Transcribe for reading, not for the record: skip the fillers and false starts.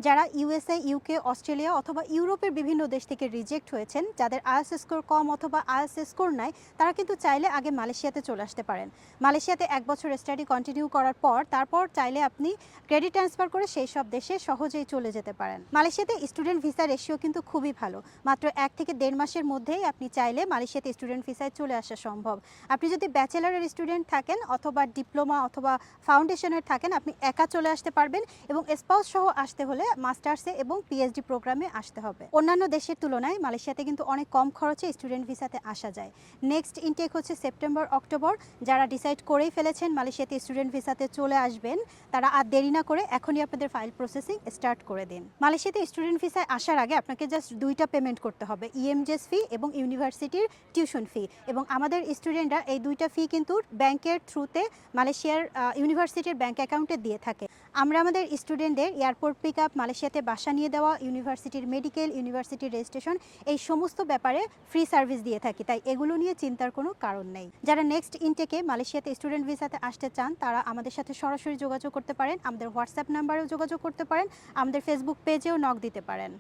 যারা USA, UK, Australia অথবা ইউরোপের বিভিন্ন দেশ থেকে রিজেক্ট হয়েছেন, যাদের আইএলটিএস স্কোর কম অথবা আইএলটিএস স্কোর নাই, তারা কিন্তু চাইলে আগে মালয়েশিয়াতে চলে আসতে পারেন। মালয়েশিয়াতে 1 বছর স্টাডি কন্টিনিউ করার পর তারপর চাইলে আপনি ক্রেডিট ট্রান্সফার করে সেই সব দেশে সহজেই চলে যেতে পারেন। মালয়েশিয়াতে স্টুডেন্ট ভিসা রেশিও কিন্তু খুবই ভালো। মাত্র 1 থেকে 1.5 মাসের মধ্যেই আপনি চাইলে মালয়েশিয়াতে স্টুডেন্ট ভিসায় চলে আসা সম্ভব। আপনি যদি ব্যাচেলরের স্টুডেন্ট থাকেন অথবা ডিপ্লোমা অথবা ফাউন্ডেশনের থাকেন, আপনি একা চলে আসতে পারবেন এবং স্পাউস সহ আসতে হলে মাস্টার্সে এবং পিএইচডি প্রোগ্রামে আসতে হবে। অন্যান্য দেশের তুলনায় মালয়েশিয়াতে কিন্তু অনেক কম খরচে স্টুডেন্ট ভিসাতে আসা যায়। নেক্সট ইনটেক হচ্ছে সেপ্টেম্বর, অক্টোবর। যারা ডিসাইড করেই ফেলেছেন মালয়েশিয়াতে স্টুডেন্ট ভিসাতে চলে আসবেন, তারা আর দেরি না করে এখনই আপনাদের ফাইল প্রসেসিং স্টার্ট করে দিন। মালয়েশিয়াতে স্টুডেন্ট ভিসায় আসার আগে আপনাকে জাস্ট 2টা পেমেন্ট করতে হবে, ইএমজেস ফি এবং ইউনিভার্সিটির টিউশন ফি। এবং আমাদের স্টুডেন্টরা এই 2টা ফি কিন্তু ব্যাংকের থ্রুতে মালয়েশিয়ার ইউনিভার্সিটির ব্যাংক অ্যাকাউন্টে দিয়ে থাকে। আমরা আমাদের স্টুডেন্টদের এয়ারপোর্ট পিক আপ, মালয়েশিয়াতে বাসা নিয়ে দেওয়া, ইউনিভার্সিটির মেডিকেল, ইউনিভার্সিটির রেজিস্ট্রেশন, এই সমস্ত ব্যাপারে ফ্রি সার্ভিস দিয়ে থাকি। তাই এগুলো নিয়ে চিন্তার কোনো কারণ নেই। যারা নেক্সট ইনটেকে মালয়েশিয়াতে স্টুডেন্ট ভিসাতে আসতে চান, তারা আমাদের সাথে সরাসরি যোগাযোগ করতে পারেন, আমাদের হোয়াটসঅ্যাপ নাম্বারেও যোগাযোগ করতে পারেন, আমাদের ফেসবুক পেজেও নক দিতে পারেন।